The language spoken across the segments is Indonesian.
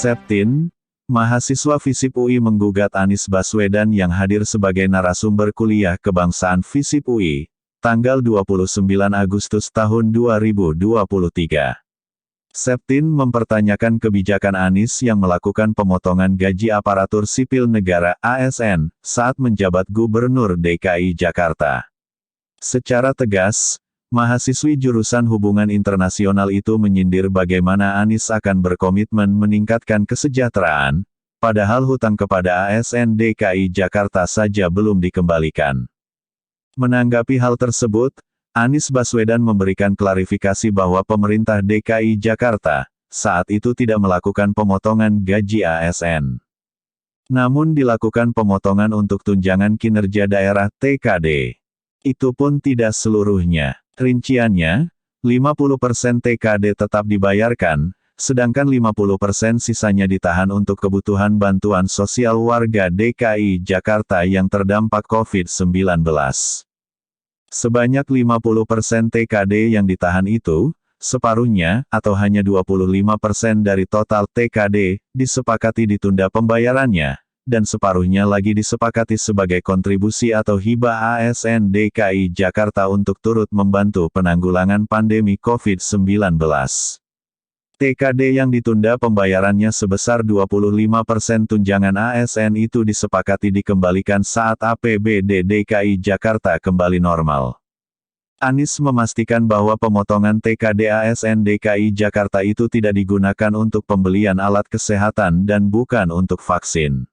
Septin, mahasiswa FISIP UI menggugat Anies Baswedan yang hadir sebagai narasumber kuliah kebangsaan FISIP UI, tanggal 29 Agustus tahun 2023. Septin mempertanyakan kebijakan Anies yang melakukan pemotongan gaji aparatur sipil negara (ASN) saat menjabat Gubernur DKI Jakarta. Secara tegas, mahasiswi jurusan hubungan internasional itu menyindir bagaimana Anies akan berkomitmen meningkatkan kesejahteraan, padahal hutang kepada ASN DKI Jakarta saja belum dikembalikan. Menanggapi hal tersebut, Anies Baswedan memberikan klarifikasi bahwa pemerintah DKI Jakarta saat itu tidak melakukan pemotongan gaji ASN. Namun dilakukan pemotongan untuk tunjangan kinerja daerah (TKD). Itu pun tidak seluruhnya. Rinciannya, 50% TKD tetap dibayarkan, sedangkan 50% sisanya ditahan untuk kebutuhan bantuan sosial warga DKI Jakarta yang terdampak COVID-19. Sebanyak 50% TKD yang ditahan itu, separuhnya, atau hanya 25% dari total TKD, disepakati ditunda pembayarannya, dan separuhnya lagi disepakati sebagai kontribusi atau hibah ASN DKI Jakarta untuk turut membantu penanggulangan pandemi COVID-19. TKD yang ditunda pembayarannya sebesar 25% tunjangan ASN itu disepakati dikembalikan saat APBD DKI Jakarta kembali normal. Anies memastikan bahwa pemotongan TKD ASN DKI Jakarta itu tidak digunakan untuk pembelian alat kesehatan dan bukan untuk vaksin.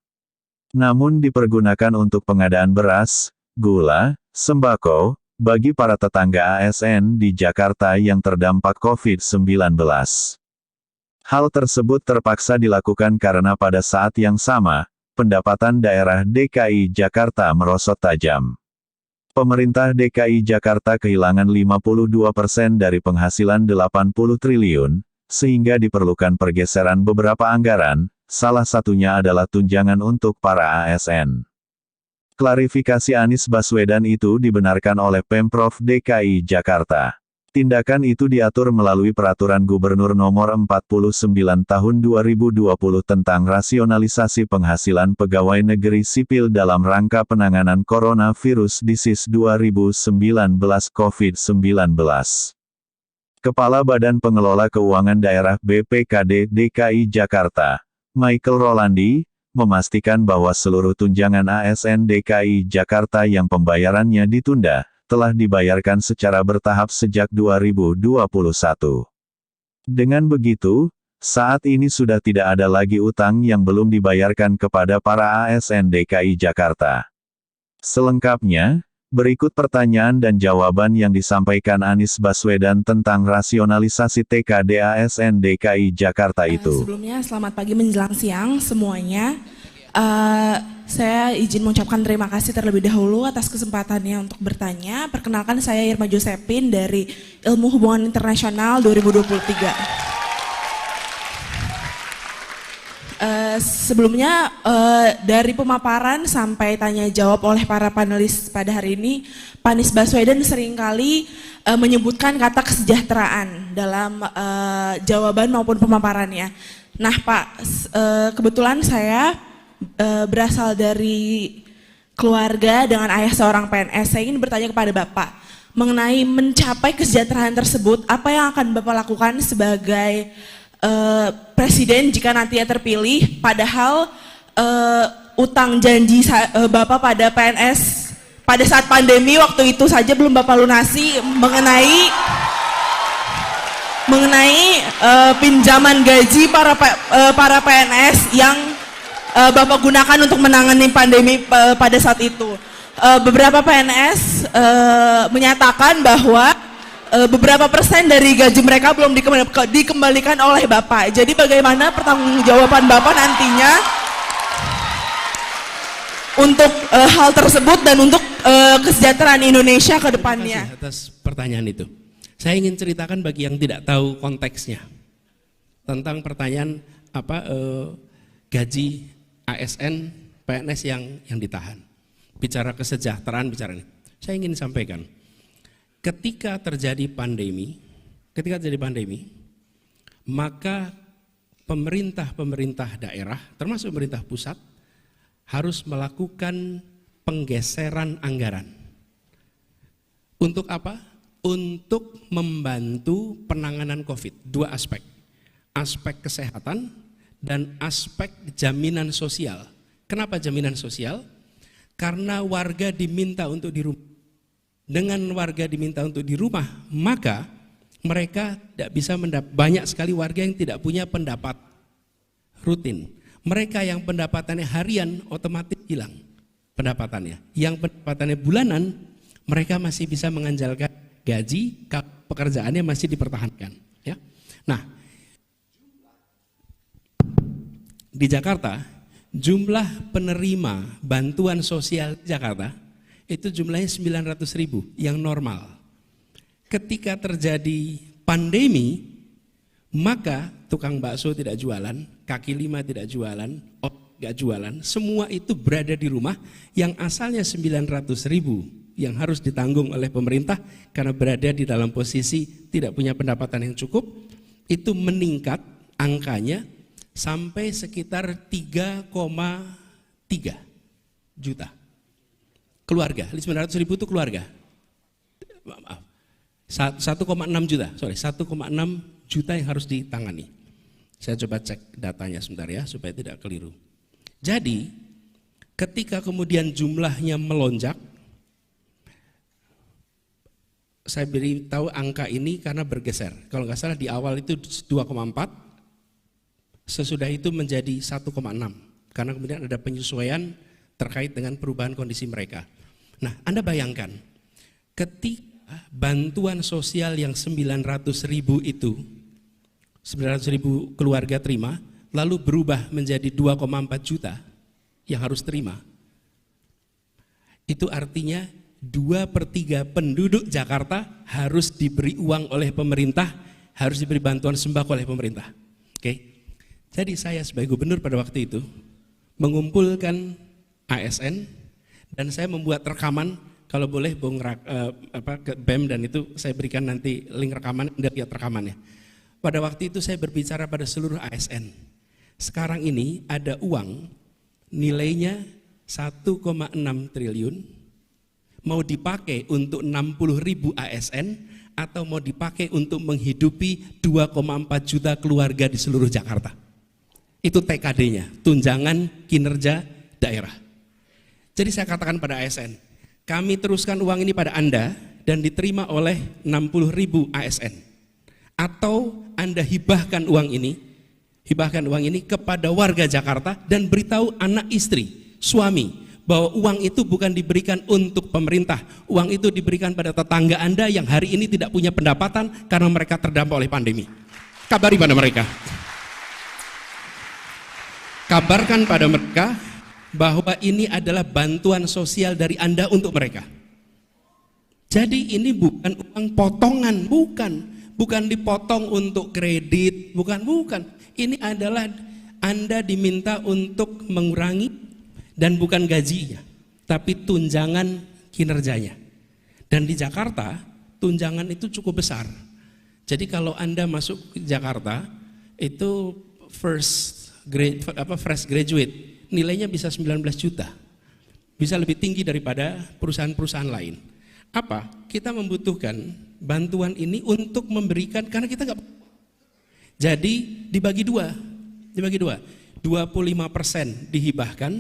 Namun dipergunakan untuk pengadaan beras, gula, sembako, bagi para tetangga ASN di Jakarta yang terdampak COVID-19. Hal tersebut terpaksa dilakukan karena pada saat yang sama, pendapatan daerah DKI Jakarta merosot tajam. Pemerintah DKI Jakarta kehilangan 52% dari penghasilan 80 triliun, sehingga diperlukan pergeseran beberapa anggaran, salah satunya adalah tunjangan untuk para ASN. Klarifikasi Anies Baswedan itu dibenarkan oleh Pemprov DKI Jakarta. Tindakan itu diatur melalui Peraturan Gubernur Nomor 49 Tahun 2020 tentang rasionalisasi penghasilan pegawai negeri sipil dalam rangka penanganan Coronavirus Disease 2019 COVID-19. Kepala Badan Pengelola Keuangan Daerah BPKD DKI Jakarta, Michael Rolandi, memastikan bahwa seluruh tunjangan ASN DKI Jakarta yang pembayarannya ditunda, telah dibayarkan secara bertahap sejak 2021. Dengan begitu, saat ini sudah tidak ada lagi utang yang belum dibayarkan kepada para ASN DKI Jakarta. Selengkapnya, berikut pertanyaan dan jawaban yang disampaikan Anies Baswedan tentang rasionalisasi TKD ASN DKI Jakarta itu. Sebelumnya, selamat pagi menjelang siang semuanya. Saya izin mengucapkan terima kasih terlebih dahulu atas kesempatannya untuk bertanya. Perkenalkan, saya Irma Josephine dari Ilmu Hubungan Internasional 2023. Sebelumnya, dari pemaparan sampai tanya jawab oleh para panelis pada hari ini, Pak Anies Baswedan seringkali menyebutkan kata kesejahteraan dalam jawaban maupun pemaparannya. Nah Pak, kebetulan saya berasal dari keluarga dengan ayah seorang PNS. Saya ingin bertanya kepada Bapak mengenai mencapai kesejahteraan tersebut, apa yang akan Bapak lakukan sebagai presiden jika nantinya terpilih, padahal utang janji Bapak pada PNS pada saat pandemi waktu itu saja belum Bapak lunasi mengenai pinjaman gaji para PNS yang Bapak gunakan untuk menangani pandemi pada saat itu. Beberapa PNS menyatakan bahwa beberapa persen dari gaji mereka belum dikembalikan oleh Bapak. Jadi bagaimana pertanggungjawaban Bapak nantinya untuk hal tersebut dan untuk kesejahteraan Indonesia ke depannya? Terima kasih atas pertanyaan itu. Saya ingin ceritakan bagi yang tidak tahu konteksnya tentang pertanyaan gaji ASN PNS yang ditahan. Bicara kesejahteraan, bicara ini. Saya ingin sampaikan, ketika terjadi pandemi, maka pemerintah daerah, termasuk pemerintah pusat, harus melakukan penggeseran anggaran. Untuk apa? Untuk membantu penanganan COVID. Dua aspek. Aspek kesehatan dan aspek jaminan sosial. Kenapa jaminan sosial? Karena warga diminta untuk di rumah. Dengan warga diminta untuk di rumah, maka mereka tidak bisa banyak sekali warga yang tidak punya pendapat rutin. Mereka yang pendapatannya harian otomatis hilang pendapatannya. Yang pendapatannya bulanan, mereka masih bisa mengandalkan gaji, pekerjaannya masih dipertahankan. Ya. Nah, di Jakarta, jumlah penerima bantuan sosial di Jakarta itu jumlahnya 900.000 yang normal. Ketika terjadi pandemi, maka tukang bakso tidak jualan, kaki lima tidak jualan, nggak jualan, semua itu berada di rumah. Yang asalnya 900.000 yang harus ditanggung oleh pemerintah karena berada di dalam posisi tidak punya pendapatan yang cukup, itu meningkat angkanya sampai sekitar 3,3 juta keluarga. 900.000 itu keluarga. Maaf. 1,6 juta, 1,6 juta yang harus ditangani. Saya coba cek datanya sebentar ya, supaya tidak keliru. Jadi, ketika kemudian jumlahnya melonjak, saya beritahu angka ini karena bergeser. Kalau nggak salah di awal itu 2,4, sesudah itu menjadi 1,6, karena kemudian ada penyesuaian terkait dengan perubahan kondisi mereka. Nah, Anda bayangkan, ketika bantuan sosial yang 900.000 itu, 900.000 keluarga terima, lalu berubah menjadi 2,4 juta yang harus terima. Itu artinya 2/3 penduduk Jakarta harus diberi uang oleh pemerintah, harus diberi bantuan sembako oleh pemerintah. Oke. Jadi saya sebagai gubernur pada waktu itu mengumpulkan ASN dan saya membuat rekaman, kalau boleh Bung ke BEM dan itu saya berikan nanti link rekaman, Anda lihat rekamannya. Pada waktu itu saya berbicara pada seluruh ASN. Sekarang ini ada uang nilainya 1,6 triliun mau dipakai untuk 60.000 ASN atau mau dipakai untuk menghidupi 2,4 juta keluarga di seluruh Jakarta. Itu TKD-nya, tunjangan kinerja daerah. Jadi saya katakan pada ASN, kami teruskan uang ini pada Anda dan diterima oleh 60.000 ASN. Atau Anda hibahkan uang ini kepada warga Jakarta dan beritahu anak istri, suami, bahwa uang itu bukan diberikan untuk pemerintah, uang itu diberikan pada tetangga Anda yang hari ini tidak punya pendapatan karena mereka terdampak oleh pandemi. Kabari pada mereka. Kabarkan pada mereka bahwa ini adalah bantuan sosial dari Anda untuk mereka. Jadi ini bukan uang potongan, bukan dipotong untuk kredit, bukan. Ini adalah Anda diminta untuk mengurangi dan bukan gajinya, tapi tunjangan kinerjanya. Dan di Jakarta tunjangan itu cukup besar. Jadi kalau Anda masuk ke Jakarta itu fresh graduate nilainya bisa 19 juta. Bisa lebih tinggi daripada perusahaan-perusahaan lain. Apa? Kita membutuhkan bantuan ini untuk memberikan, karena kita nggak. Jadi dibagi dua. 25% dihibahkan,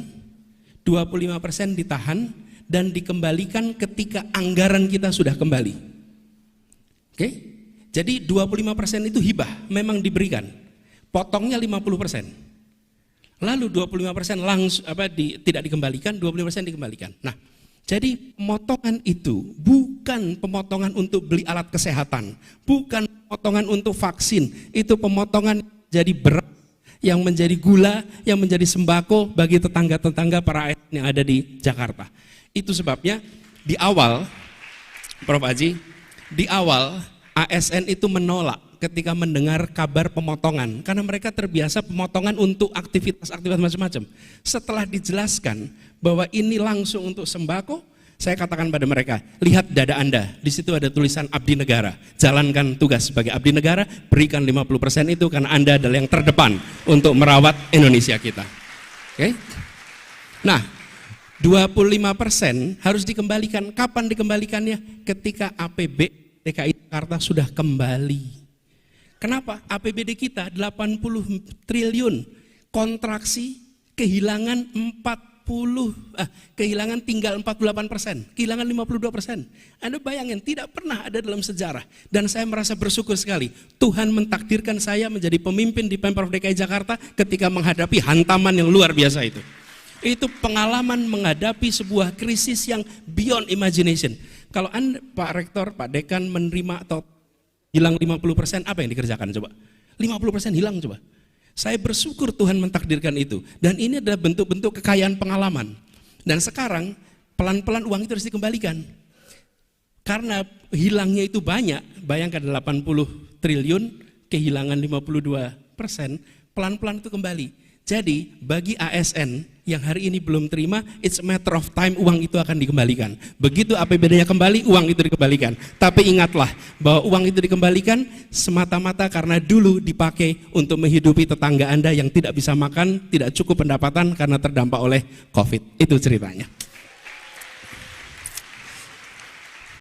25% ditahan dan dikembalikan ketika anggaran kita sudah kembali. Oke? Jadi 25% itu hibah, memang diberikan. Potongnya 50%. Lalu 25% langsung tidak dikembalikan, 25% dikembalikan. Nah, jadi pemotongan itu bukan pemotongan untuk beli alat kesehatan, bukan pemotongan untuk vaksin, itu pemotongan jadi beras, yang menjadi gula, yang menjadi sembako bagi tetangga-tetangga para ASN yang ada di Jakarta. Itu sebabnya di awal, Prof. Haji, di awal ASN itu menolak ketika mendengar kabar pemotongan, karena mereka terbiasa pemotongan untuk aktivitas macam-macam. Setelah dijelaskan bahwa ini langsung untuk sembako, Saya katakan pada mereka, lihat dada Anda, di situ ada tulisan abdi negara. Jalankan tugas sebagai abdi negara, berikan 50% itu karena Anda adalah yang terdepan untuk merawat Indonesia kita. Oke? Nah, 25% harus dikembalikan. Kapan dikembalikannya? Ketika APB DKI Jakarta sudah kembali. Kenapa? APBD kita 80 triliun, kontraksi, kehilangan kehilangan tinggal 48%, kehilangan 52%. Anda bayangin, tidak pernah ada dalam sejarah. Dan saya merasa bersyukur sekali, Tuhan mentakdirkan saya menjadi pemimpin di Pemprov DKI Jakarta ketika menghadapi hantaman yang luar biasa itu. Itu pengalaman menghadapi sebuah krisis yang beyond imagination. Kalau Anda, Pak Rektor, Pak Dekan menerima atau hilang 50%, apa yang dikerjakan coba? 50% hilang coba. Saya bersyukur Tuhan mentakdirkan itu. Dan ini adalah bentuk-bentuk kekayaan pengalaman. Dan sekarang pelan-pelan uang itu harus dikembalikan. Karena hilangnya itu banyak, bayangkan 80 triliun, kehilangan 52%, pelan-pelan itu kembali. Jadi bagi ASN yang hari ini belum terima, it's a matter of time uang itu akan dikembalikan. Begitu APBD-nya kembali, uang itu dikembalikan. Tapi ingatlah bahwa uang itu dikembalikan semata-mata karena dulu dipakai untuk menghidupi tetangga Anda yang tidak bisa makan, tidak cukup pendapatan karena terdampak oleh COVID. Itu ceritanya.